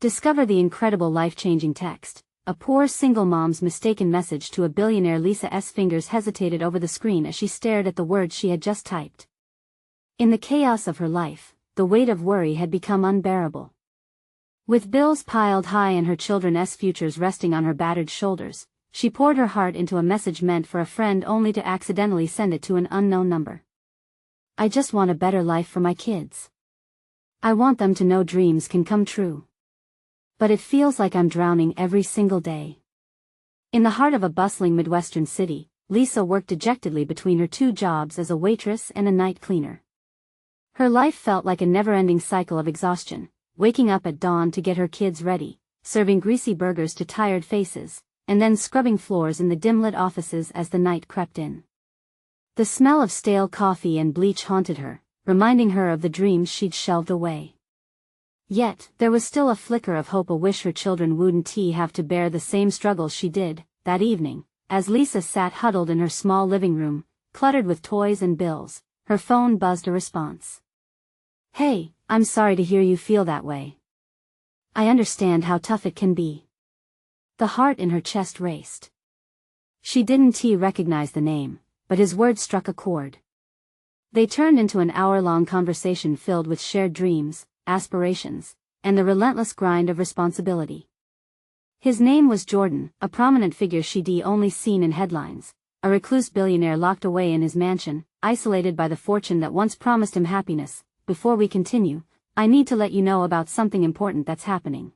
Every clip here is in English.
Discover the incredible life-changing text. A poor single mom's mistaken message to a billionaire. Lisa's fingers hesitated over the screen as she stared at the words she had just typed. In the chaos of her life, the weight of worry had become unbearable. With bills piled high and her children's futures resting on her battered shoulders, she poured her heart into a message meant for a friend only to accidentally send it to an unknown number. I just want a better life for my kids. I want them to know dreams can come true. But it feels like I'm drowning every single day. In the heart of a bustling Midwestern city, Lisa worked dejectedly between her two jobs as a waitress and a night cleaner. Her life felt like a never-ending cycle of exhaustion, waking up at dawn to get her kids ready, serving greasy burgers to tired faces, and then scrubbing floors in the dim-lit offices as the night crept in. The smell of stale coffee and bleach haunted her, reminding her of the dreams she'd shelved away. Yet, there was still a flicker of hope, a wish her children wouldn't have to bear the same struggles she did. That evening, as Lisa sat huddled in her small living room, cluttered with toys and bills, her phone buzzed a response. Hey, I'm sorry to hear you feel that way. I understand how tough it can be. The heart in her chest raced. She didn't recognize the name, but his words struck a chord. They turned into an hour-long conversation filled with shared dreams, aspirations, and the relentless grind of responsibility. His name was Jordan, a prominent figure she'd only seen in headlines, a recluse billionaire locked away in his mansion, isolated by the fortune that once promised him happiness. Before we continue, I need to let you know about something important that's happening.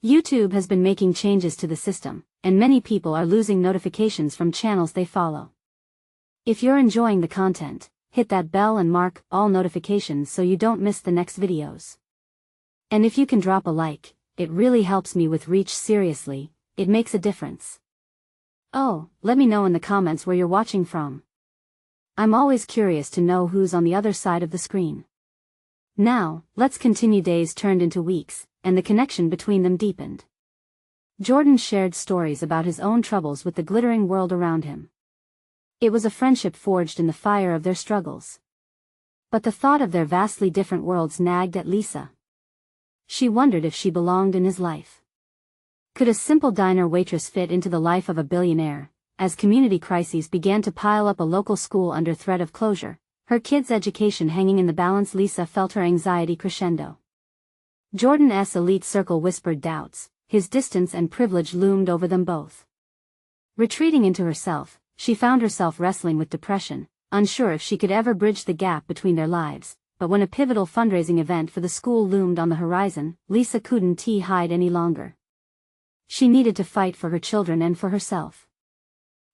YouTube has been making changes to the system, and many people are losing notifications from channels they follow. If you're enjoying the content, hit that bell and mark all notifications so you don't miss the next videos. And if you can drop a like, it really helps me with reach. Seriously, it makes a difference. Oh, let me know in the comments where you're watching from. I'm always curious to know who's on the other side of the screen. Now, let's continue. Days turned into weeks, and the connection between them deepened. Jordan shared stories about his own troubles with the glittering world around him. It was a friendship forged in the fire of their struggles. But the thought of their vastly different worlds nagged at Lisa. She wondered if she belonged in his life. Could a simple diner waitress fit into the life of a billionaire? As community crises began to pile up, a local school under threat of closure, her kids' education hanging in the balance, Lisa felt her anxiety crescendo. Jordan's elite circle whispered doubts, his distance and privilege loomed over them both. Retreating into herself, she found herself wrestling with depression, unsure if she could ever bridge the gap between their lives. But when a pivotal fundraising event for the school loomed on the horizon, Lisa couldn't hide any longer. She needed to fight for her children and for herself.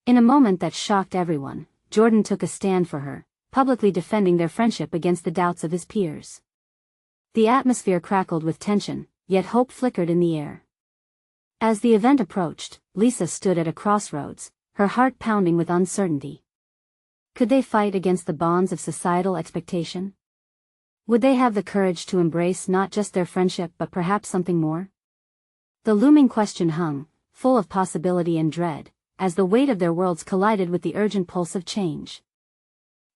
In a moment that shocked everyone, Jordan took a stand for her, publicly defending their friendship against the doubts of his peers. The atmosphere crackled with tension, yet hope flickered in the air. As the event approached, Lisa stood at a crossroads, her heart pounding with uncertainty. Could they fight against the bonds of societal expectation? Would they have the courage to embrace not just their friendship but perhaps something more? The looming question hung, full of possibility and dread, as the weight of their worlds collided with the urgent pulse of change.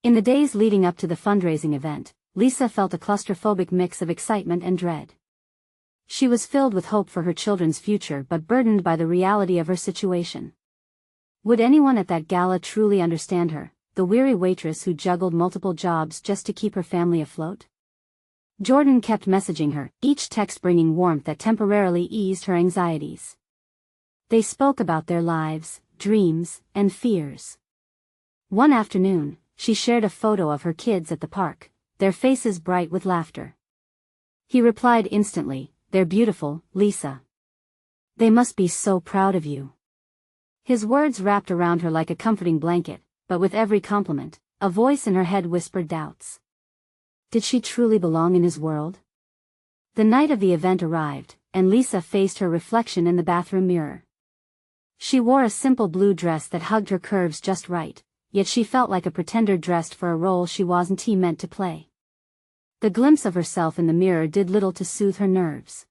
In the days leading up to the fundraising event, Lisa felt a claustrophobic mix of excitement and dread. She was filled with hope for her children's future but burdened by the reality of her situation. Would anyone at that gala truly understand her, the weary waitress who juggled multiple jobs just to keep her family afloat? Jordan kept messaging her, each text bringing warmth that temporarily eased her anxieties. They spoke about their lives, dreams, and fears. One afternoon, she shared a photo of her kids at the park, their faces bright with laughter. He replied instantly, "They're beautiful, Lisa. They must be so proud of you." His words wrapped around her like a comforting blanket, but with every compliment, a voice in her head whispered doubts. Did she truly belong in his world? The night of the event arrived, and Lisa faced her reflection in the bathroom mirror. She wore a simple blue dress that hugged her curves just right, yet she felt like a pretender dressed for a role she wasn't meant to play. The glimpse of herself in the mirror did little to soothe her nerves.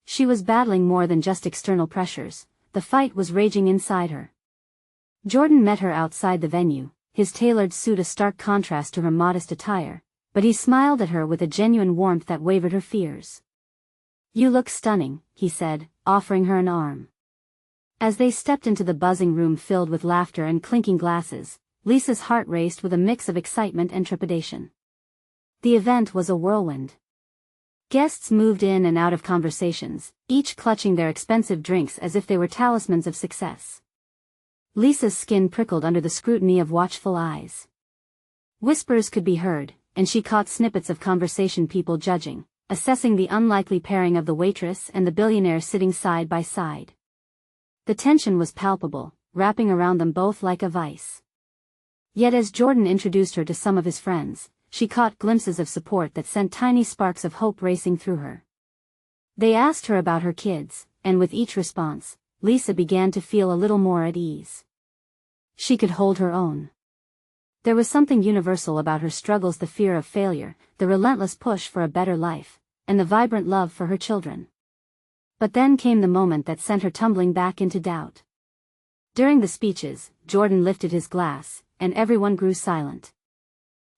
She was battling more than just external pressures. The fight was raging inside her. Jordan met her outside the venue, his tailored suit a stark contrast to her modest attire, but he smiled at her with a genuine warmth that wavered her fears. You look stunning, he said, offering her an arm. As they stepped into the buzzing room filled with laughter and clinking glasses, Lisa's heart raced with a mix of excitement and trepidation. The event was a whirlwind. Guests moved in and out of conversations, each clutching their expensive drinks as if they were talismans of success. Lisa's skin prickled under the scrutiny of watchful eyes. Whispers could be heard, and she caught snippets of conversation, people judging, assessing the unlikely pairing of the waitress and the billionaire sitting side by side. The tension was palpable, wrapping around them both like a vice. Yet as Jordan introduced her to some of his friends, she caught glimpses of support that sent tiny sparks of hope racing through her. They asked her about her kids, and with each response, Lisa began to feel a little more at ease. She could hold her own. There was something universal about her struggles: the fear of failure, the relentless push for a better life, and the vibrant love for her children. But then came the moment that sent her tumbling back into doubt. During the speeches, Jordan lifted his glass, and everyone grew silent.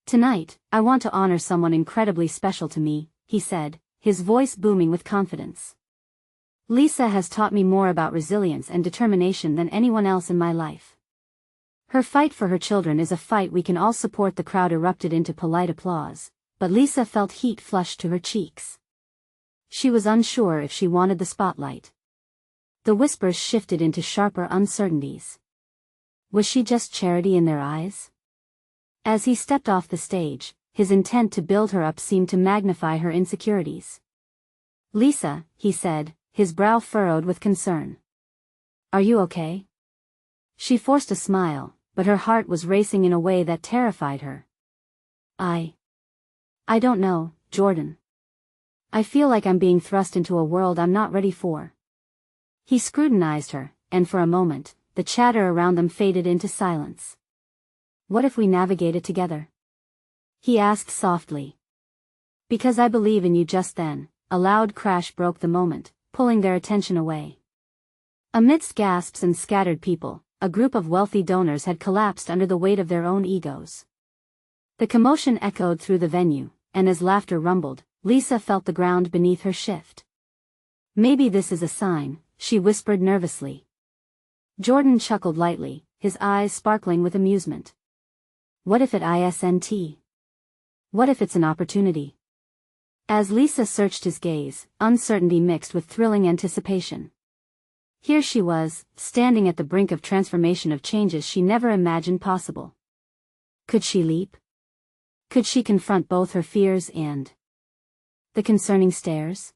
"Tonight, I want to honor someone incredibly special to me," he said, his voice booming with confidence. "Lisa has taught me more about resilience and determination than anyone else in my life. Her fight for her children is a fight we can all support." The crowd erupted into polite applause, but Lisa felt heat flush to her cheeks. She was unsure if she wanted the spotlight. The whispers shifted into sharper uncertainties. Was she just charity in their eyes? As he stepped off the stage, his intent to build her up seemed to magnify her insecurities. "Lisa," he said, his brow furrowed with concern. "Are you okay?" She forced a smile, but her heart was racing in a way that terrified her. I don't know, Jordan. I feel like I'm being thrust into a world I'm not ready for." He scrutinized her, and for a moment, the chatter around them faded into silence. "What if we navigate it together?" he asked softly. "Because I believe in you." Just then, a loud crash broke the moment, pulling their attention away. Amidst gasps and scattered people, a group of wealthy donors had collapsed under the weight of their own egos. The commotion echoed through the venue, and as laughter rumbled, Lisa felt the ground beneath her shift. "Maybe this is a sign," she whispered nervously. Jordan chuckled lightly, his eyes sparkling with amusement. "What if it isn't? What if it's an opportunity?" As Lisa searched his gaze, uncertainty mixed with thrilling anticipation. Here she was, standing at the brink of transformation, of changes she never imagined possible. Could she leap? Could she confront both her fears and the concerning stares?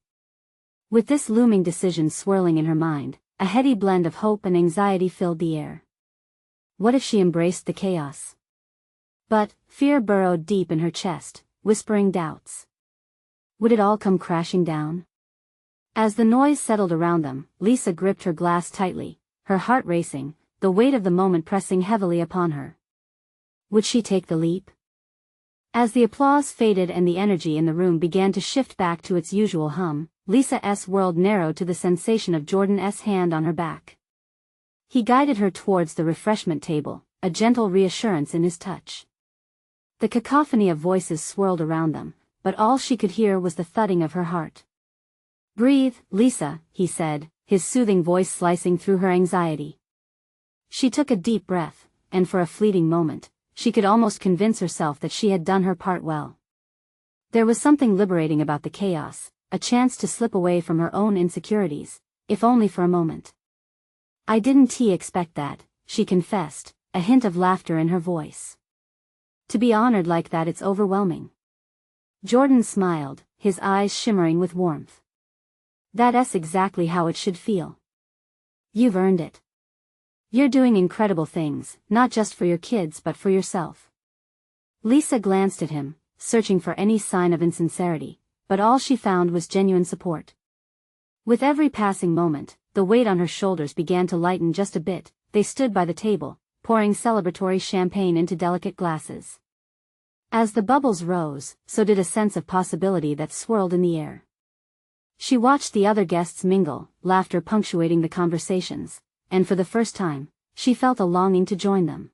With this looming decision swirling in her mind, a heady blend of hope and anxiety filled the air. What if she embraced the chaos? But fear burrowed deep in her chest, whispering doubts. Would it all come crashing down? As the noise settled around them, Lisa gripped her glass tightly, her heart racing, the weight of the moment pressing heavily upon her. Would she take the leap? As the applause faded and the energy in the room began to shift back to its usual hum, Lisa's world narrowed to the sensation of Jordan's hand on her back. He guided her towards the refreshment table, a gentle reassurance in his touch. The cacophony of voices swirled around them, but all she could hear was the thudding of her heart. "Breathe, Lisa," he said, his soothing voice slicing through her anxiety. She took a deep breath, and for a fleeting moment, she could almost convince herself that she had done her part well. There was something liberating about the chaos, a chance to slip away from her own insecurities, if only for a moment. "I didn't expect that," she confessed, a hint of laughter in her voice. "To be honored like that, it's overwhelming." Jordan smiled, his eyes shimmering with warmth. "That's exactly how it should feel. You've earned it. You're doing incredible things, not just for your kids but for yourself." Lisa glanced at him, searching for any sign of insincerity, but all she found was genuine support. With every passing moment, the weight on her shoulders began to lighten just a bit. They stood by the table, pouring celebratory champagne into delicate glasses. As the bubbles rose, so did a sense of possibility that swirled in the air. She watched the other guests mingle, laughter punctuating the conversations, and for the first time, she felt a longing to join them.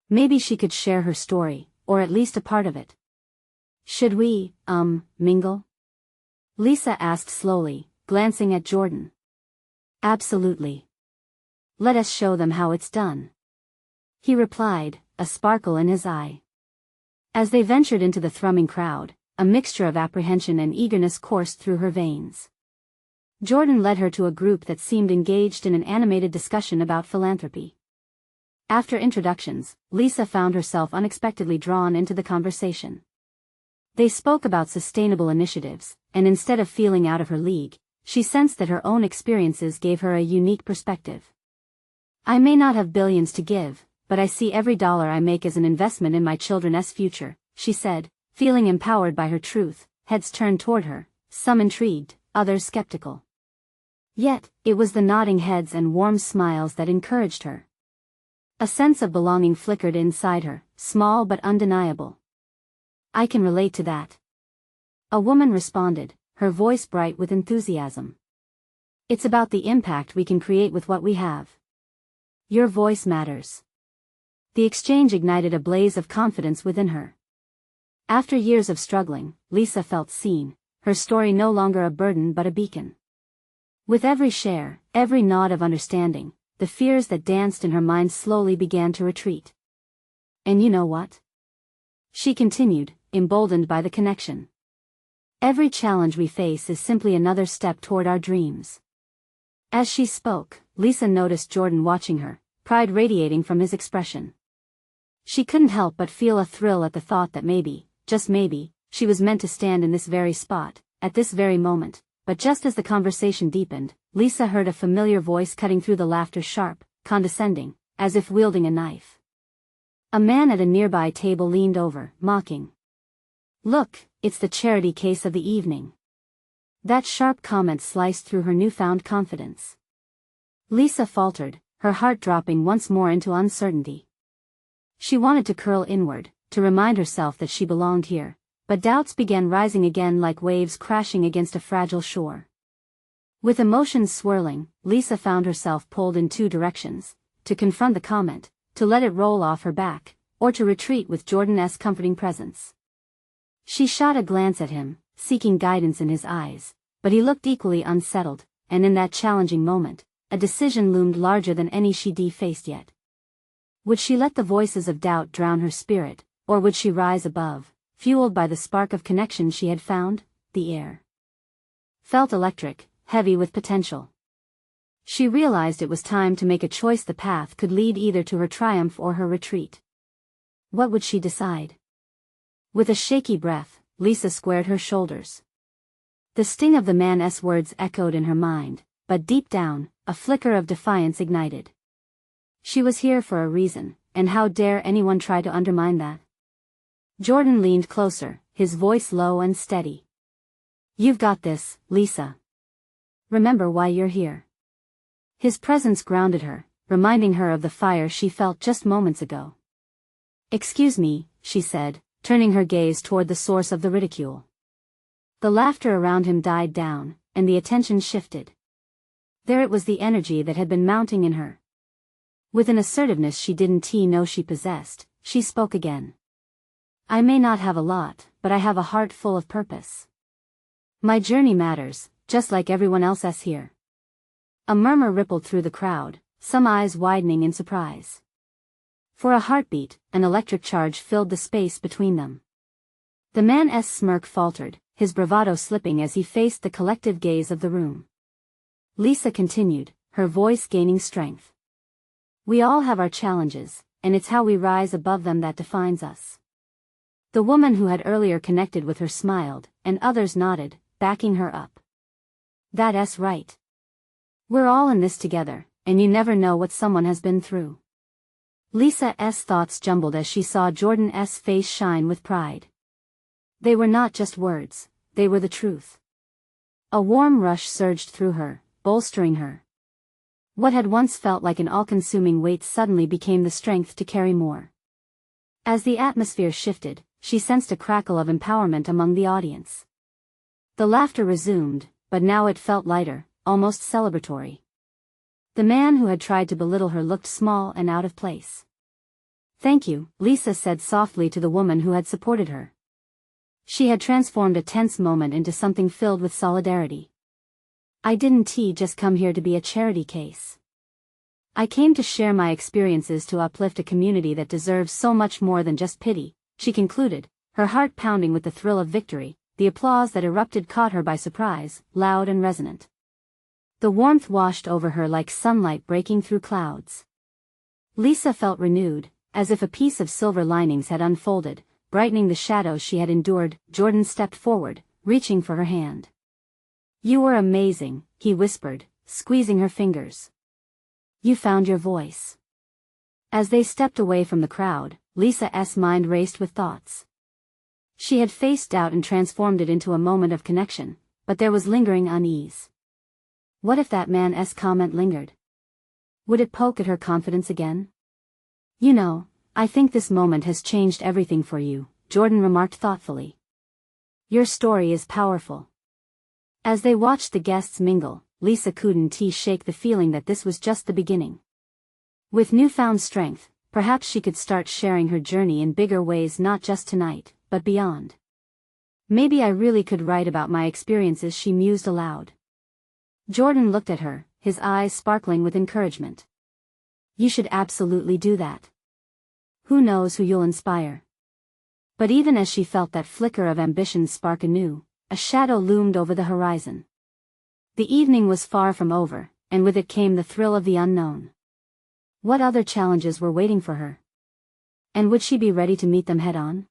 Maybe she could share her story, or at least a part of it. "Should we, mingle?" Lisa asked slowly, glancing at Jordan. Absolutely. Let us show them how it's done. He replied, a sparkle in his eye. As they ventured into the thrumming crowd, a mixture of apprehension and eagerness coursed through her veins. Jordan led her to a group that seemed engaged in an animated discussion about philanthropy. After introductions, Lisa found herself unexpectedly drawn into the conversation. They spoke about sustainable initiatives, and instead of feeling out of her league, she sensed that her own experiences gave her a unique perspective. I may not have billions to give, but I see every dollar I make as an investment in my children's future, she said, feeling empowered by her truth. Heads turned toward her, some intrigued, others skeptical. Yet, it was the nodding heads and warm smiles that encouraged her. A sense of belonging flickered inside her, small but undeniable. I can relate to that. A woman responded, her voice bright with enthusiasm. It's about the impact we can create with what we have. Your voice matters. The exchange ignited a blaze of confidence within her. After years of struggling, Lisa felt seen, her story no longer a burden but a beacon. With every share, every nod of understanding, the fears that danced in her mind slowly began to retreat. And you know what? She continued, emboldened by the connection. Every challenge we face is simply another step toward our dreams. As she spoke, Lisa noticed Jordan watching her, pride radiating from his expression. She couldn't help but feel a thrill at the thought that maybe, just maybe, she was meant to stand in this very spot, at this very moment. But just as the conversation deepened, Lisa heard a familiar voice cutting through the laughter, sharp, condescending, as if wielding a knife. A man at a nearby table leaned over, mocking. Look, it's the charity case of the evening. That sharp comment sliced through her newfound confidence. Lisa faltered, her heart dropping once more into uncertainty. She wanted to curl inward, to remind herself that she belonged here. But doubts began rising again like waves crashing against a fragile shore. With emotions swirling, Lisa found herself pulled in two directions, to confront the comment, to let it roll off her back, or to retreat with Jordan's comforting presence. She shot a glance at him, seeking guidance in his eyes, but he looked equally unsettled, and in that challenging moment, a decision loomed larger than any she'd faced yet. Would she let the voices of doubt drown her spirit, or would she rise above? Fueled by the spark of connection she had found, the air felt electric, heavy with potential. She realized it was time to make a choice. The path could lead either to her triumph or her retreat. What would she decide? With a shaky breath, Lisa squared her shoulders. The sting of the man's words echoed in her mind, but deep down, a flicker of defiance ignited. She was here for a reason, and how dare anyone try to undermine that? Jordan leaned closer, his voice low and steady. You've got this, Lisa. Remember why you're here. His presence grounded her, reminding her of the fire she felt just moments ago. Excuse me, she said, turning her gaze toward the source of the ridicule. The laughter around him died down, and the attention shifted. There it was, the energy that had been mounting in her. With an assertiveness she didn't know she possessed, she spoke again. I may not have a lot, but I have a heart full of purpose. My journey matters, just like everyone else's here. A murmur rippled through the crowd, some eyes widening in surprise. For a heartbeat, an electric charge filled the space between them. The man's smirk faltered, his bravado slipping as he faced the collective gaze of the room. Lisa continued, her voice gaining strength. We all have our challenges, and it's how we rise above them that defines us. The woman who had earlier connected with her smiled, and others nodded, backing her up. That's right. We're all in this together, and you never know what someone has been through. Lisa's thoughts jumbled as she saw Jordan's face shine with pride. They were not just words, they were the truth. A warm rush surged through her, bolstering her. What had once felt like an all-consuming weight suddenly became the strength to carry more. As the atmosphere shifted, she sensed a crackle of empowerment among the audience. The laughter resumed, but now it felt lighter, almost celebratory. The man who had tried to belittle her looked small and out of place. Thank you, Lisa said softly to the woman who had supported her. She had transformed a tense moment into something filled with solidarity. I didn't just come here to be a charity case. I came to share my experiences to uplift a community that deserves so much more than just pity, she concluded, her heart pounding with the thrill of victory. The applause that erupted caught her by surprise, loud and resonant. The warmth washed over her like sunlight breaking through clouds. Lisa felt renewed, as if a piece of silver linings had unfolded, brightening the shadows she had endured. Jordan stepped forward, reaching for her hand. You were amazing, he whispered, squeezing her fingers. You found your voice. As they stepped away from the crowd, Lisa's mind raced with thoughts. She had faced doubt and transformed it into a moment of connection, but there was lingering unease. What if that man's comment lingered? Would it poke at her confidence again? You know, I think this moment has changed everything for you, Jordan remarked thoughtfully. Your story is powerful. As they watched the guests mingle, Lisa couldn't shake the feeling that this was just the beginning. With newfound strength, perhaps she could start sharing her journey in bigger ways, not just tonight, but beyond. Maybe I really could write about my experiences, she mused aloud. Jordan looked at her, his eyes sparkling with encouragement. You should absolutely do that. Who knows who you'll inspire? But even as she felt that flicker of ambition spark anew, a shadow loomed over the horizon. The evening was far from over, and with it came the thrill of the unknown. What other challenges were waiting for her? And would she be ready to meet them head-on?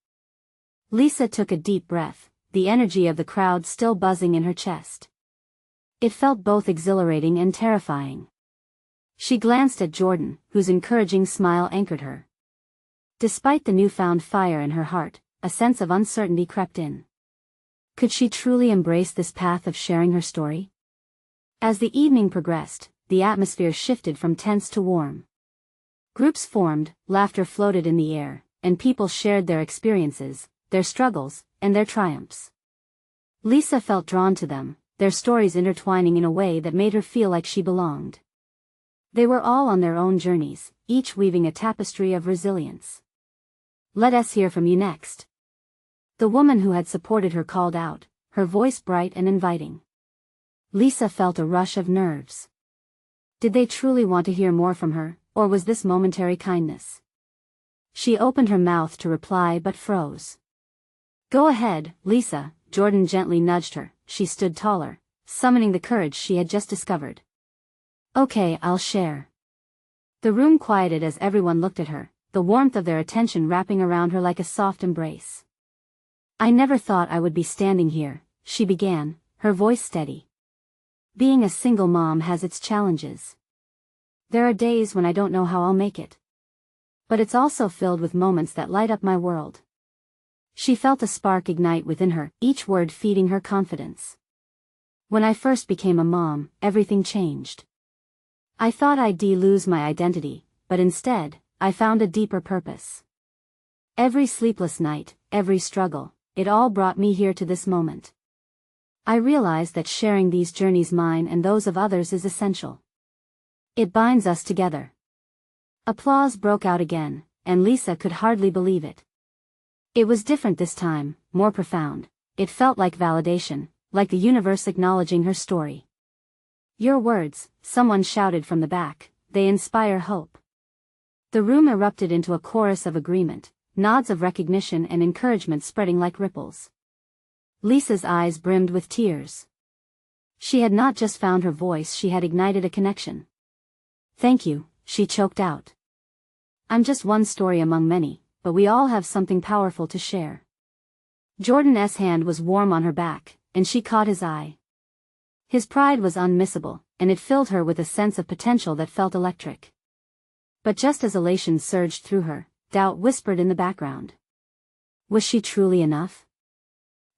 Lisa took a deep breath, the energy of the crowd still buzzing in her chest. It felt both exhilarating and terrifying. She glanced at Jordan, whose encouraging smile anchored her. Despite the newfound fire in her heart, a sense of uncertainty crept in. Could she truly embrace this path of sharing her story? As the evening progressed, the atmosphere shifted from tense to warm. Groups formed, laughter floated in the air, and people shared their experiences, their struggles, and their triumphs. Lisa felt drawn to them, their stories intertwining in a way that made her feel like she belonged. They were all on their own journeys, each weaving a tapestry of resilience. Let us hear from you next. The woman who had supported her called out, her voice bright and inviting. Lisa felt a rush of nerves. Did they truly want to hear more from her, or was this momentary kindness? She opened her mouth to reply but froze. Go ahead, Lisa, Jordan gently nudged her. She stood taller, summoning the courage she had just discovered. Okay, I'll share. The room quieted as everyone looked at her, the warmth of their attention wrapping around her like a soft embrace. I never thought I would be standing here, she began, her voice steady. Being a single mom has its challenges. There are days when I don't know how I'll make it. But it's also filled with moments that light up my world. She felt a spark ignite within her, each word feeding her confidence. When I first became a mom, everything changed. I thought I'd lose my identity, but instead, I found a deeper purpose. Every sleepless night, every struggle, it all brought me here to this moment. I realized that sharing these journeys, mine and those of others, is essential. It binds us together. Applause broke out again, and Lisa could hardly believe it. It was different this time, more profound. It felt like validation, like the universe acknowledging her story. Your words, someone shouted from the back, they inspire hope. The room erupted into a chorus of agreement, nods of recognition and encouragement spreading like ripples. Lisa's eyes brimmed with tears. She had not just found her voice, she had ignited a connection. Thank you, she choked out. I'm just one story among many, but we all have something powerful to share. Jordan's hand was warm on her back, and she caught his eye. His pride was unmissable, and it filled her with a sense of potential that felt electric. But just as elation surged through her, doubt whispered in the background. Was she truly enough?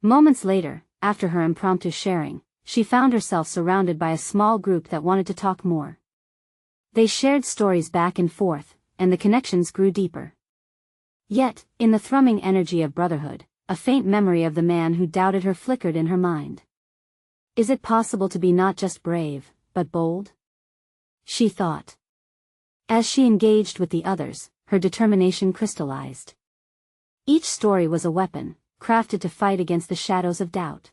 Moments later, after her impromptu sharing, she found herself surrounded by a small group that wanted to talk more. They shared stories back and forth, and the connections grew deeper. Yet, in the thrumming energy of brotherhood, a faint memory of the man who doubted her flickered in her mind. Is it possible to be not just brave, but bold? She thought. As she engaged with the others, her determination crystallized. Each story was a weapon, crafted to fight against the shadows of doubt.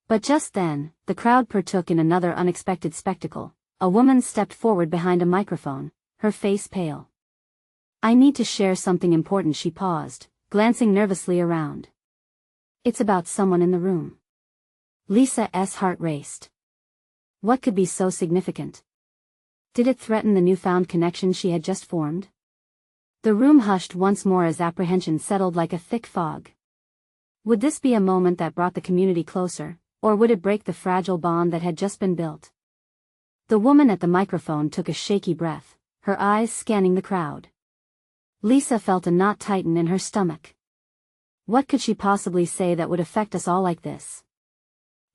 But just then, the crowd partook in another unexpected spectacle. A woman stepped forward behind a microphone, her face pale. "I need to share something important," she paused, glancing nervously around. "It's about someone in the room." Lisa's heart raced. What could be so significant? Did it threaten the newfound connection she had just formed? The room hushed once more as apprehension settled like a thick fog. Would this be a moment that brought the community closer, or would it break the fragile bond that had just been built? The woman at the microphone took a shaky breath, her eyes scanning the crowd. Lisa felt a knot tighten in her stomach. What could she possibly say that would affect us all like this?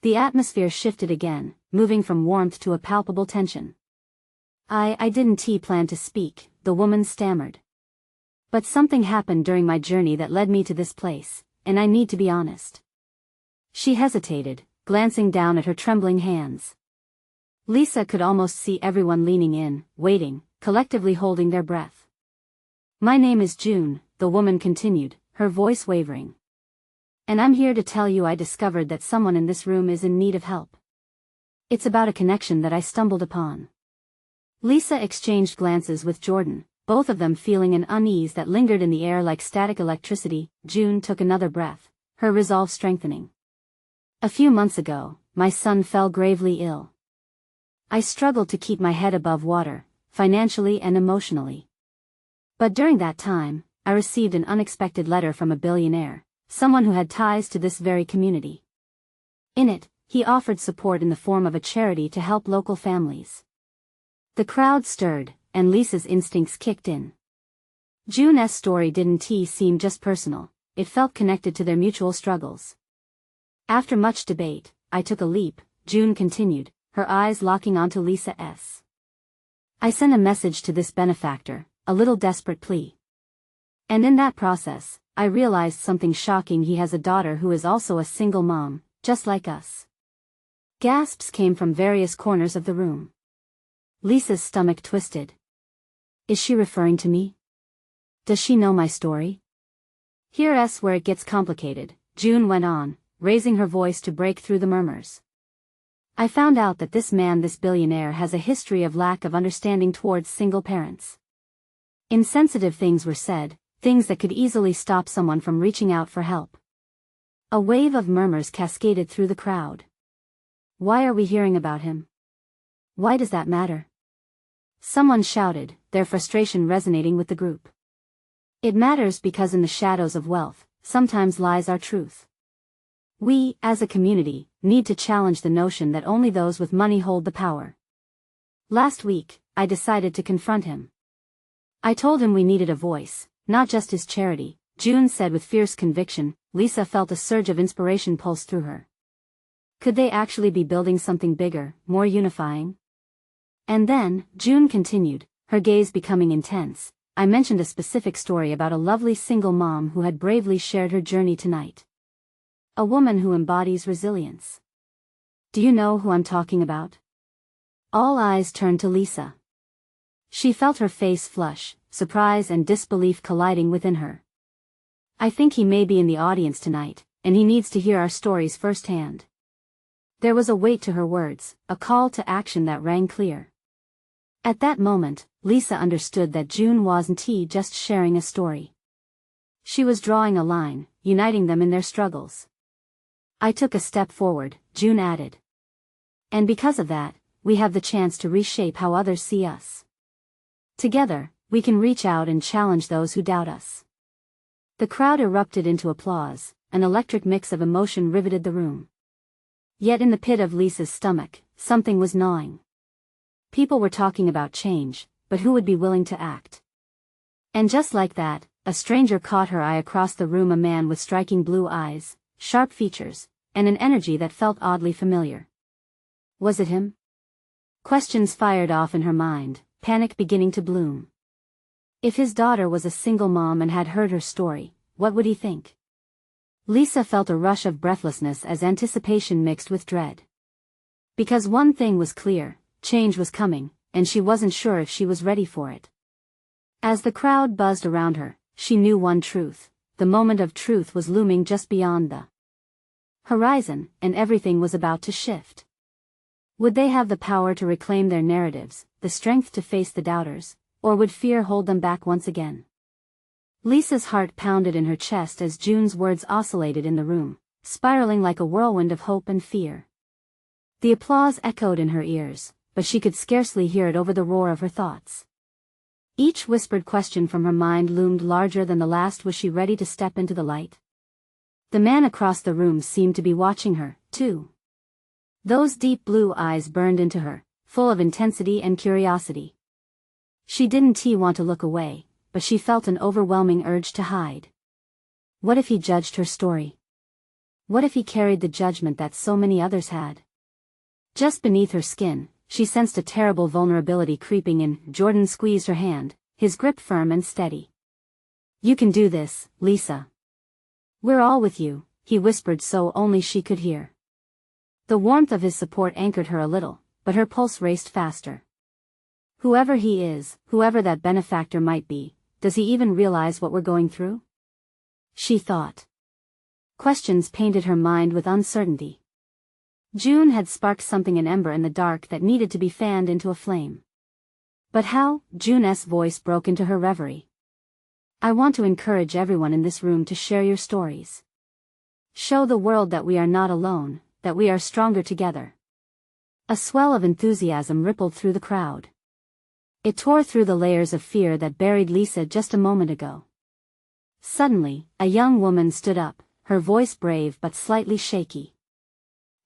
The atmosphere shifted again, moving from warmth to a palpable tension. I didn't plan to speak," the woman stammered. "But something happened during my journey that led me to this place, and I need to be honest." She hesitated, glancing down at her trembling hands. Lisa could almost see everyone leaning in, waiting, collectively holding their breath. "My name is June," the woman continued, her voice wavering. "And I'm here to tell you I discovered that someone in this room is in need of help. It's about a connection that I stumbled upon." Lisa exchanged glances with Jordan, both of them feeling an unease that lingered in the air like static electricity. June took another breath, her resolve strengthening. "A few months ago, my son fell gravely ill. I struggled to keep my head above water, financially and emotionally. But during that time, I received an unexpected letter from a billionaire, someone who had ties to this very community. In it, he offered support in the form of a charity to help local families." The crowd stirred, and Lisa's instincts kicked in. June's story didn't seem just personal, it felt connected to their mutual struggles. "After much debate, I took a leap," June continued, her eyes locking onto Lisa's. "I sent a message to this benefactor, a little desperate plea. And in that process, I realized something shocking: he has a daughter who is also a single mom, just like us." Gasps came from various corners of the room. Lisa's stomach twisted. "Is she referring to me? Does she know my story?" "Here's where it gets complicated," June went on, raising her voice to break through the murmurs. "I found out that this billionaire has a history of lack of understanding towards single parents. Insensitive things were said, things that could easily stop someone from reaching out for help." A wave of murmurs cascaded through the crowd. "Why are we hearing about him? Why does that matter?" Someone shouted, their frustration resonating with the group. "It matters because in the shadows of wealth, sometimes lies our truth. We, as a community, need to challenge the notion that only those with money hold the power. Last week, I decided to confront him. I told him we needed a voice, not just his charity," June said with fierce conviction. Lisa felt a surge of inspiration pulse through her. Could they actually be building something bigger, more unifying? "And then," June continued, her gaze becoming intense, "I mentioned a specific story about a lovely single mom who had bravely shared her journey tonight. A woman who embodies resilience. Do you know who I'm talking about?" All eyes turned to Lisa. She felt her face flush, surprise and disbelief colliding within her. "I think he may be in the audience tonight, and he needs to hear our stories firsthand." There was a weight to her words, a call to action that rang clear. At that moment, Lisa understood that June wasn't just sharing a story. She was drawing a line, uniting them in their struggles. "I took a step forward," June added. "And because of that, we have the chance to reshape how others see us. Together, we can reach out and challenge those who doubt us." The crowd erupted into applause, an electric mix of emotion riveted the room. Yet in the pit of Lisa's stomach, something was gnawing. People were talking about change, but who would be willing to act? And just like that, a stranger caught her eye across the room, a man with striking blue eyes, sharp features, and an energy that felt oddly familiar. Was it him? Questions fired off in her mind, panic beginning to bloom. If his daughter was a single mom and had heard her story, what would he think? Lisa felt a rush of breathlessness as anticipation mixed with dread. Because one thing was clear, change was coming, and she wasn't sure if she was ready for it. As the crowd buzzed around her, she knew one truth: the moment of truth was looming just beyond the horizon, and everything was about to shift. Would they have the power to reclaim their narratives, the strength to face the doubters, or would fear hold them back once again? Lisa's heart pounded in her chest as June's words oscillated in the room, spiraling like a whirlwind of hope and fear. The applause echoed in her ears, but she could scarcely hear it over the roar of her thoughts. Each whispered question from her mind loomed larger than the last. Was she ready to step into the light? The man across the room seemed to be watching her, too. Those deep blue eyes burned into her, full of intensity and curiosity. She didn't want to look away, but she felt an overwhelming urge to hide. What if he judged her story? What if he carried the judgment that so many others had? Just beneath her skin, she sensed a terrible vulnerability creeping in. Jordan squeezed her hand, his grip firm and steady. "You can do this, Lisa. We're all with you," he whispered so only she could hear. The warmth of his support anchored her a little, but her pulse raced faster. Whoever he is, whoever that benefactor might be, does he even realize what we're going through? She thought. Questions painted her mind with uncertainty. June had sparked something, an ember in the dark that needed to be fanned into a flame. But how? June's voice broke into her reverie. "I want to encourage everyone in this room to share your stories. Show the world that we are not alone, that we are stronger together." A swell of enthusiasm rippled through the crowd. It tore through the layers of fear that buried Lisa just a moment ago. Suddenly, a young woman stood up, her voice brave but slightly shaky.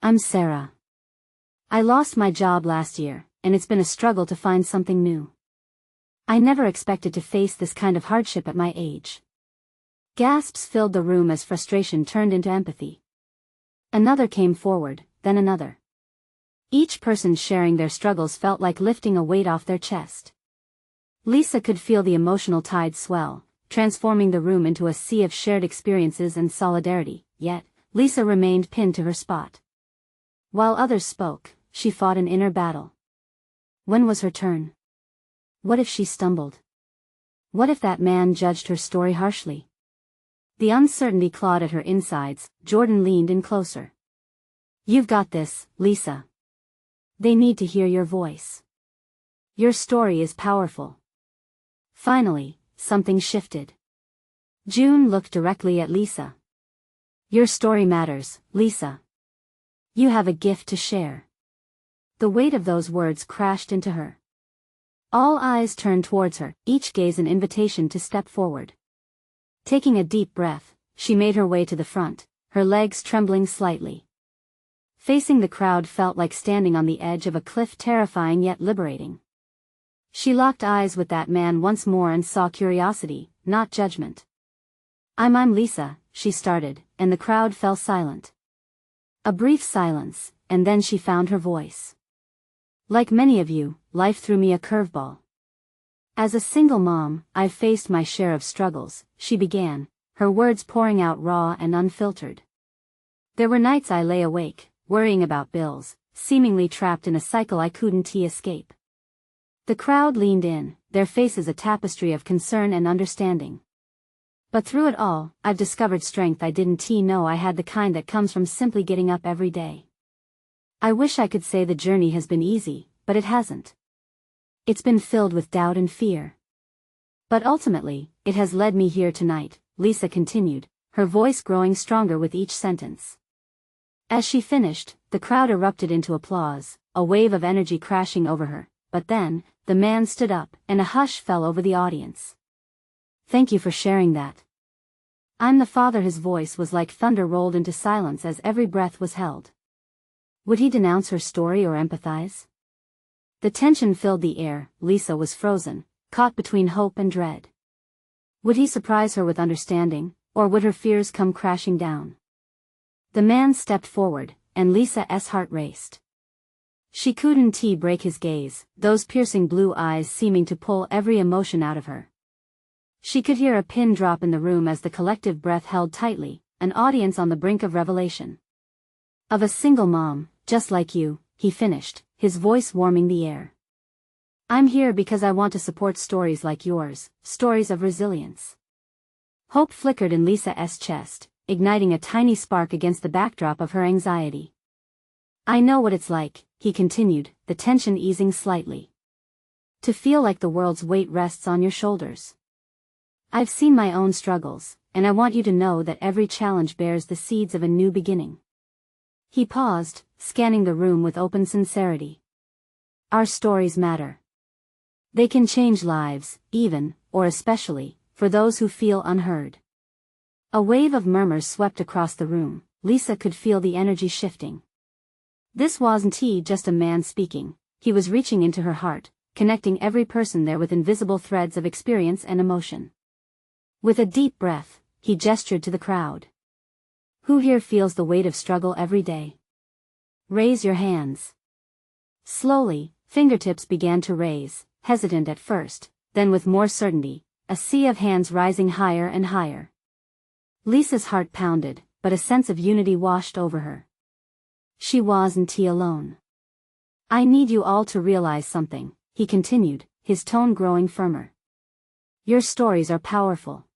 "I'm Sarah. I lost my job last year, and it's been a struggle to find something new. I never expected to face this kind of hardship at my age." Gasps filled the room as frustration turned into empathy. Another came forward, then another. Each person sharing their struggles felt like lifting a weight off their chest. Lisa could feel the emotional tide swell, transforming the room into a sea of shared experiences and solidarity, yet, Lisa remained pinned to her spot. While others spoke, she fought an inner battle. When was her turn? What if she stumbled? What if that man judged her story harshly? The uncertainty clawed at her insides. Jordan leaned in closer. "You've got this, Lisa. They need to hear your voice. Your story is powerful." Finally, something shifted. June looked directly at Lisa. "Your story matters, Lisa. You have a gift to share." The weight of those words crashed into her. All eyes turned towards her, each gaze an invitation to step forward. Taking a deep breath, she made her way to the front, her legs trembling slightly. Facing the crowd felt like standing on the edge of a cliff, terrifying yet liberating. She locked eyes with that man once more and saw curiosity, not judgment. I'm Lisa," she started, and the crowd fell silent. A brief silence, and then she found her voice. "Like many of you, life threw me a curveball. As a single mom, I've faced my share of struggles," she began, her words pouring out raw and unfiltered. "There were nights I lay awake, worrying about bills, seemingly trapped in a cycle I couldn't escape." The crowd leaned in, their faces a tapestry of concern and understanding. "But through it all, I've discovered strength I didn't know I had, the kind that comes from simply getting up every day. I wish I could say the journey has been easy, but it hasn't. It's been filled with doubt and fear. But ultimately, it has led me here tonight," Lisa continued, her voice growing stronger with each sentence. As she finished, the crowd erupted into applause, a wave of energy crashing over her, but then, the man stood up, and a hush fell over the audience. "Thank you for sharing that. I'm the father." His voice was like thunder rolled into silence as every breath was held. Would he denounce her story or empathize? The tension filled the air. Lisa was frozen, caught between hope and dread. Would he surprise her with understanding, or would her fears come crashing down? The man stepped forward, and Lisa's heart raced. She couldn't break his gaze, those piercing blue eyes seeming to pull every emotion out of her. She could hear a pin drop in the room as the collective breath held tightly, an audience on the brink of revelation. "Of a single mom, just like you," he finished, his voice warming the air. "I'm here because I want to support stories like yours, stories of resilience, Hope flickered in Lisa's chest, igniting a tiny spark against the backdrop of her anxiety. I know what it's like, he continued, the tension easing slightly. To feel like the world's weight rests on your shoulders. I've seen my own struggles, and I want you to know that every challenge bears the seeds of a new beginning. He paused, scanning the room with open sincerity. Our stories matter. They can change lives, even, or especially, for those who feel unheard. A wave of murmurs swept across the room. Lisa could feel the energy shifting. This wasn't just a man speaking, he was reaching into her heart, connecting every person there with invisible threads of experience and emotion. With a deep breath, he gestured to the crowd. Who here feels the weight of struggle every day? Raise your hands. Slowly, fingertips began to raise, hesitant at first, then with more certainty, a sea of hands rising higher and higher. Lisa's heart pounded, but a sense of unity washed over her. She wasn't alone. I need you all to realize something, he continued, his tone growing firmer. Your stories are powerful.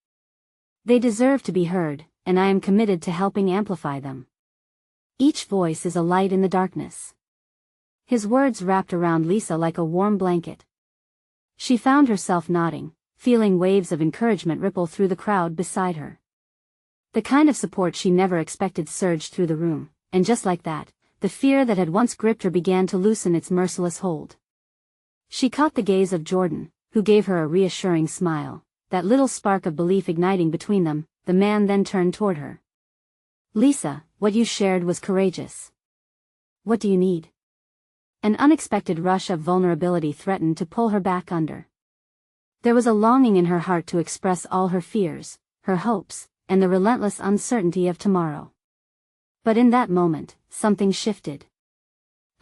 They deserve to be heard, and I am committed to helping amplify them. Each voice is a light in the darkness. His words wrapped around Lisa like a warm blanket. She found herself nodding, feeling waves of encouragement ripple through the crowd beside her. The kind of support she never expected surged through the room, and just like that, the fear that had once gripped her began to loosen its merciless hold. She caught the gaze of Jordan, who gave her a reassuring smile, that little spark of belief igniting between them. The man then turned toward her. Lisa, what you shared was courageous. What do you need? An unexpected rush of vulnerability threatened to pull her back under. There was a longing in her heart to express all her fears, her hopes, and the relentless uncertainty of tomorrow. But in that moment, something shifted.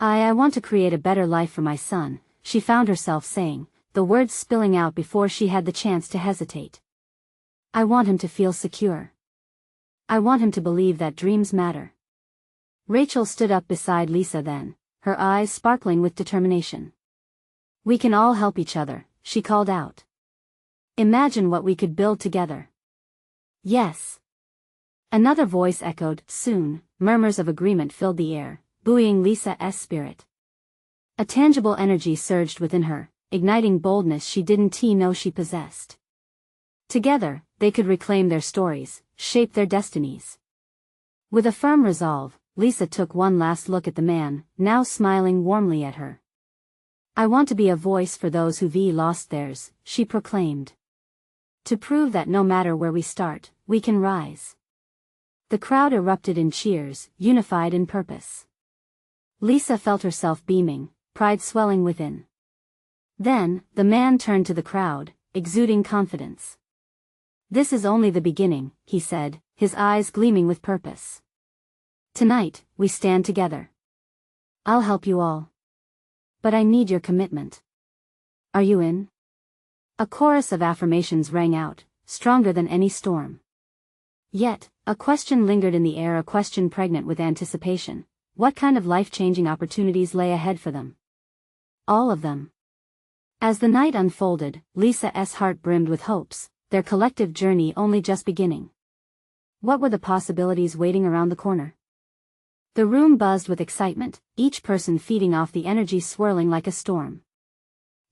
I want to create a better life for my son, she found herself saying, the words spilling out before she had the chance to hesitate. I want him to feel secure. I want him to believe that dreams matter. Rachel stood up beside Lisa then, her eyes sparkling with determination. We can all help each other, she called out. Imagine what we could build together. Yes. Another voice echoed, soon, murmurs of agreement filled the air, buoying Lisa's spirit. A tangible energy surged within her, igniting boldness she didn't know she possessed. Together, they could reclaim their stories, shape their destinies. With a firm resolve, Lisa took one last look at the man, now smiling warmly at her. I want to be a voice for those who've lost theirs, she proclaimed. To prove that no matter where we start, we can rise. The crowd erupted in cheers, unified in purpose. Lisa felt herself beaming, pride swelling within. Then, the man turned to the crowd, exuding confidence. This is only the beginning, he said, his eyes gleaming with purpose. Tonight, we stand together. I'll help you all. But I need your commitment. Are you in? A chorus of affirmations rang out, stronger than any storm. Yet, a question lingered in the air, a question pregnant with anticipation. What kind of life-changing opportunities lay ahead for them? All of them. As the night unfolded, Lisa's heart brimmed with hopes, their collective journey only just beginning. What were the possibilities waiting around the corner? The room buzzed with excitement, each person feeding off the energy swirling like a storm.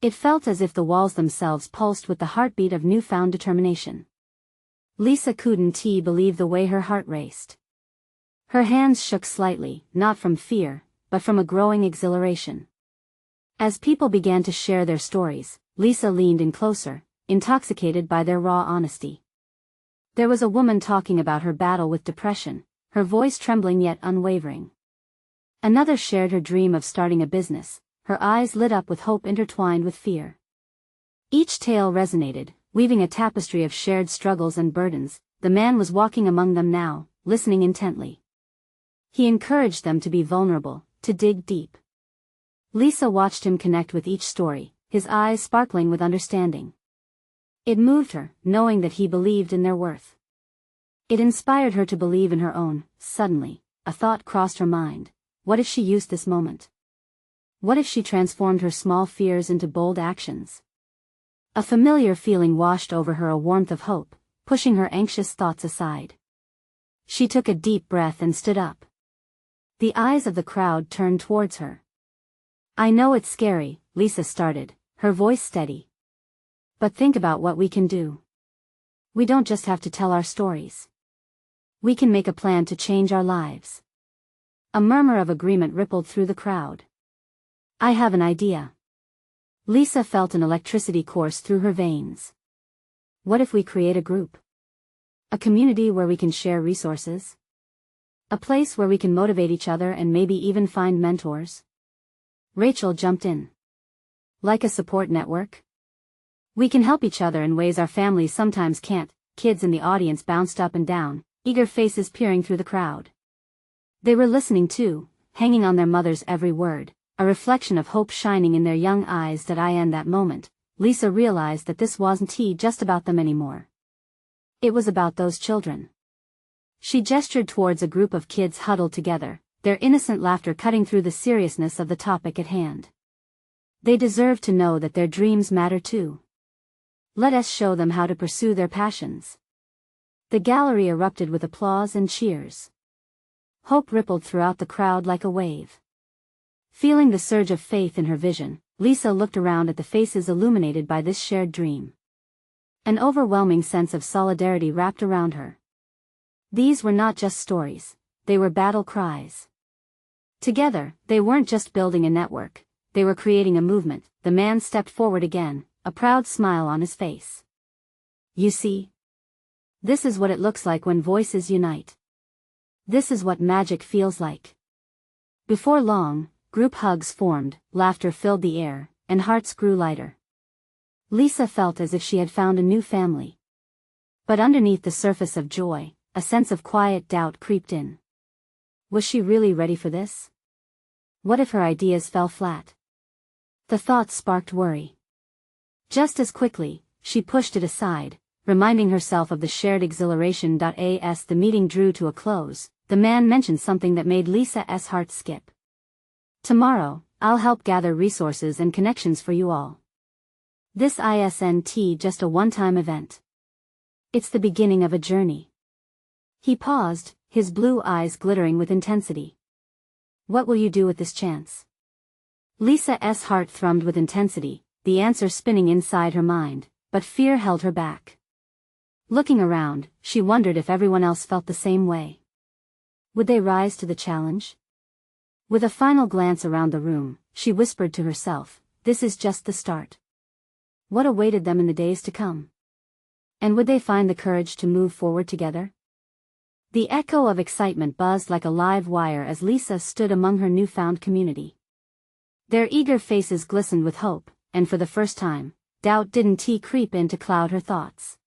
It felt as if the walls themselves pulsed with the heartbeat of newfound determination. Lisa couldn't believe the way her heart raced. Her hands shook slightly, not from fear, but from a growing exhilaration. As people began to share their stories, Lisa leaned in closer, intoxicated by their raw honesty. There was a woman talking about her battle with depression, her voice trembling yet unwavering. Another shared her dream of starting a business, her eyes lit up with hope intertwined with fear. Each tale resonated, weaving a tapestry of shared struggles and burdens. The man was walking among them now, listening intently. He encouraged them to be vulnerable, to dig deep. Lisa watched him connect with each story, his eyes sparkling with understanding. It moved her, knowing that he believed in their worth. It inspired her to believe in her own. Suddenly, a thought crossed her mind. What if she used this moment? What if she transformed her small fears into bold actions? A familiar feeling washed over her, a warmth of hope, pushing her anxious thoughts aside. She took a deep breath and stood up. The eyes of the crowd turned towards her. "I know it's scary," Lisa started, her voice steady. "But think about what we can do. We don't just have to tell our stories. We can make a plan to change our lives." A murmur of agreement rippled through the crowd. "I have an idea." Lisa felt an electricity course through her veins. "What if we create a group? A community where we can share resources? A place where we can motivate each other and maybe even find mentors?" Rachel jumped in. "Like a support network? We can help each other in ways our families sometimes can't." Kids in the audience bounced up and down, eager faces peering through the crowd. They were listening too, hanging on their mother's every word, a reflection of hope shining in their young eyes. In that moment, Lisa realized that this wasn't just about them anymore. It was about those children. She gestured towards a group of kids huddled together, their innocent laughter cutting through the seriousness of the topic at hand. They deserve to know that their dreams matter too. Let us show them how to pursue their passions. The gallery erupted with applause and cheers. Hope rippled throughout the crowd like a wave. Feeling the surge of faith in her vision, Lisa looked around at the faces illuminated by this shared dream. An overwhelming sense of solidarity wrapped around her. These were not just stories, they were battle cries. Together, they weren't just building a network, they were creating a movement. The man stepped forward again, a proud smile on his face. "You see? This is what it looks like when voices unite. This is what magic feels like." Before long, group hugs formed, laughter filled the air, and hearts grew lighter. Lisa felt as if she had found a new family. But underneath the surface of joy, a sense of quiet doubt creeped in. Was she really ready for this? What if her ideas fell flat? The thought sparked worry. Just as quickly, she pushed it aside, reminding herself of the shared exhilaration. As the meeting drew to a close, the man mentioned something that made Lisa's heart skip. "Tomorrow, I'll help gather resources and connections for you all. This isn't just a one-time event. It's the beginning of a journey." He paused, his blue eyes glittering with intensity. "What will you do with this chance?" Lisa's heart thrummed with intensity, the answer spinning inside her mind, but fear held her back. Looking around, she wondered if everyone else felt the same way. Would they rise to the challenge? With a final glance around the room, she whispered to herself, "This is just the start." What awaited them in the days to come? And would they find the courage to move forward together? The echo of excitement buzzed like a live wire as Lisa stood among her newfound community. Their eager faces glistened with hope, and for the first time, doubt didn't creep in to cloud her thoughts.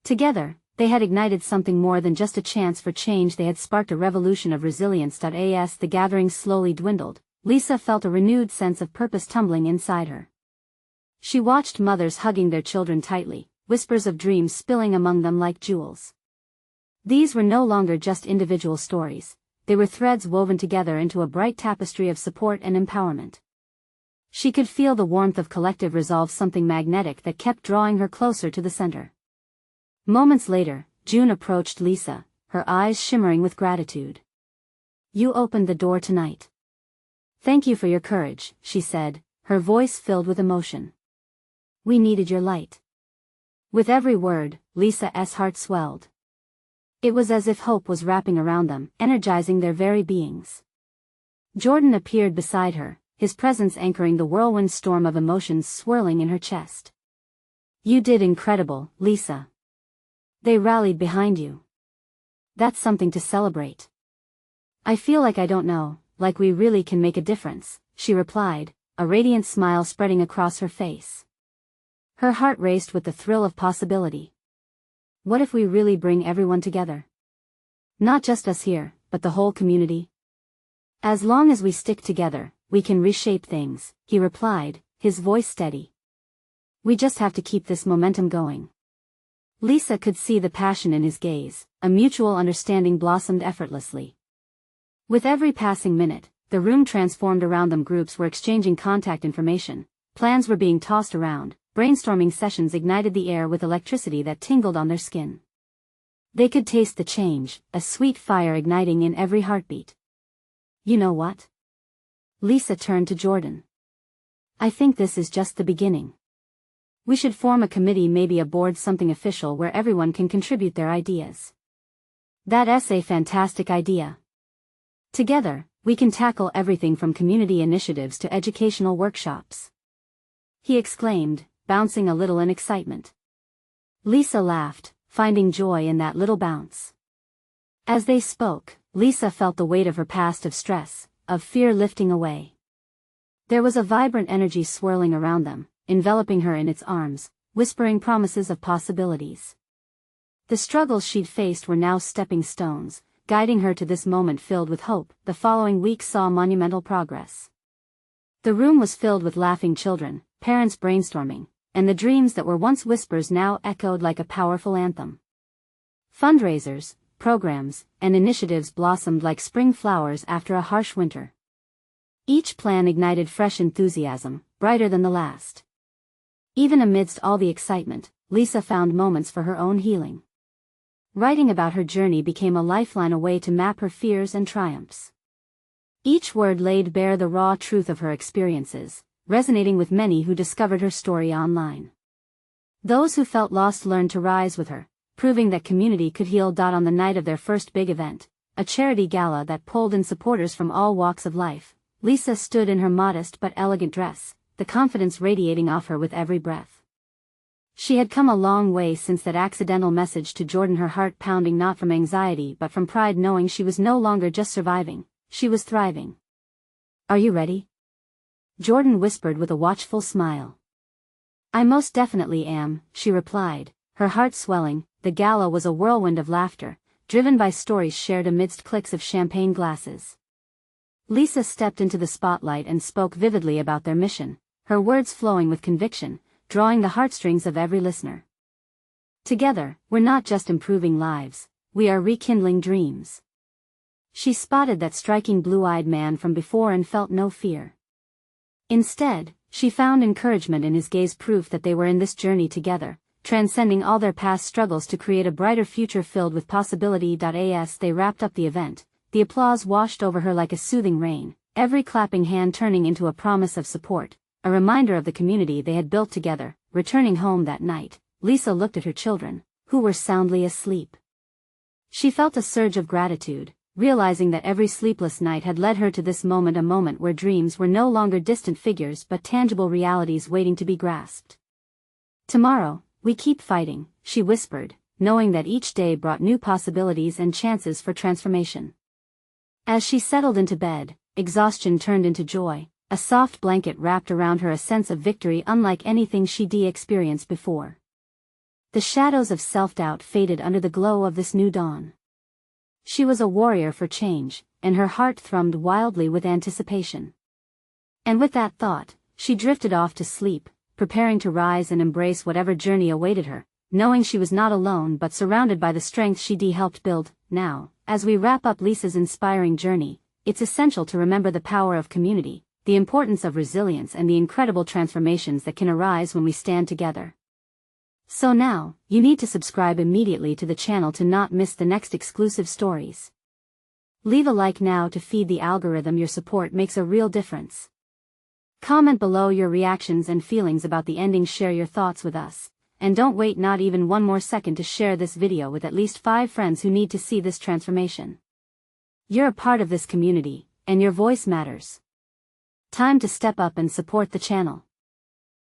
Together, they had ignited something more than just a chance for change. They had sparked a revolution of resilience. As the gathering slowly dwindled, Lisa felt a renewed sense of purpose tumbling inside her. She watched mothers hugging their children tightly, whispers of dreams spilling among them like jewels. These were no longer just individual stories, they were threads woven together into a bright tapestry of support and empowerment. She could feel the warmth of collective resolve, something magnetic that kept drawing her closer to the center. Moments later, June approached Lisa, her eyes shimmering with gratitude. "You opened the door tonight. Thank you for your courage," she said, her voice filled with emotion. "We needed your light." With every word, Lisa's heart swelled. It was as if hope was wrapping around them, energizing their very beings. Jordan appeared beside her, his presence anchoring the whirlwind storm of emotions swirling in her chest. "You did incredible, Lisa. They rallied behind you. That's something to celebrate." "I feel like I don't know, like we really can make a difference," she replied, a radiant smile spreading across her face. Her heart raced with the thrill of possibility. What if we really bring everyone together? Not just us here, but the whole community? "As long as we stick together, we can reshape things," he replied, his voice steady. "We just have to keep this momentum going." Lisa could see the passion in his gaze, a mutual understanding blossomed effortlessly. With every passing minute, the room transformed around them. Groups were exchanging contact information, plans were being tossed around, brainstorming sessions ignited the air with electricity that tingled on their skin. They could taste the change, a sweet fire igniting in every heartbeat. You know what? Lisa turned to Jordan. I think this is just the beginning. We should form a committee, maybe a board, something official where everyone can contribute their ideas. That's a fantastic idea. Together, we can tackle everything from community initiatives to educational workshops. He exclaimed, bouncing a little in excitement. Lisa laughed, finding joy in that little bounce. As they spoke, Lisa felt the weight of her past, of stress, of fear lifting away. There was a vibrant energy swirling around them, enveloping her in its arms, whispering promises of possibilities. The struggles she'd faced were now stepping stones, guiding her to this moment filled with hope. The following week saw monumental progress. The room was filled with laughing children, parents brainstorming, and the dreams that were once whispers now echoed like a powerful anthem. Fundraisers, programs, and initiatives blossomed like spring flowers after a harsh winter. Each plan ignited fresh enthusiasm, brighter than the last. Even amidst all the excitement, Lisa found moments for her own healing. Writing about her journey became a lifeline, a way to map her fears and triumphs. Each word laid bare the raw truth of her experiences, resonating with many who discovered her story online. Those who felt lost learned to rise with her, proving that community could heal. On the night of their first big event, a charity gala that pulled in supporters from all walks of life, Lisa stood in her modest but elegant dress, the confidence radiating off her with every breath. She had come a long way since that accidental message to Jordan, her heart pounding not from anxiety but from pride, knowing she was no longer just surviving, she was thriving. Are you ready? Jordan whispered with a watchful smile. I most definitely am, she replied, her heart swelling. The gala was a whirlwind of laughter, driven by stories shared amidst clicks of champagne glasses. Lisa stepped into the spotlight and spoke vividly about their mission, her words flowing with conviction, drawing the heartstrings of every listener. Together, we're not just improving lives, we are rekindling dreams. She spotted that striking blue-eyed man from before and felt no fear. Instead, she found encouragement in his gaze, proof that they were in this journey together, transcending all their past struggles to create a brighter future filled with possibility. As they wrapped up the event, the applause washed over her like a soothing rain, every clapping hand turning into a promise of support, a reminder of the community they had built together. Returning home that night, Lisa looked at her children, who were soundly asleep. She felt a surge of gratitude, realizing that every sleepless night had led her to this moment, a moment where dreams were no longer distant figures but tangible realities waiting to be grasped. Tomorrow, we keep fighting, she whispered, knowing that each day brought new possibilities and chances for transformation. As she settled into bed, exhaustion turned into joy, a soft blanket wrapped around her, a sense of victory unlike anything she'd experienced before. The shadows of self-doubt faded under the glow of this new dawn. She was a warrior for change, and her heart thrummed wildly with anticipation. And with that thought, she drifted off to sleep, preparing to rise and embrace whatever journey awaited her, knowing she was not alone but surrounded by the strength she'd helped build. Now, as we wrap up Lisa's inspiring journey, it's essential to remember the power of community, the importance of resilience, and the incredible transformations that can arise when we stand together. So now, you need to subscribe immediately to the channel to not miss the next exclusive stories. Leave a like now to feed the algorithm. Your support makes a real difference. Comment below your reactions and feelings about the ending. Share your thoughts with us, and don't wait not even one more second to share this video with at least 5 friends who need to see this transformation. You're a part of this community, and your voice matters. Time to step up and support the channel.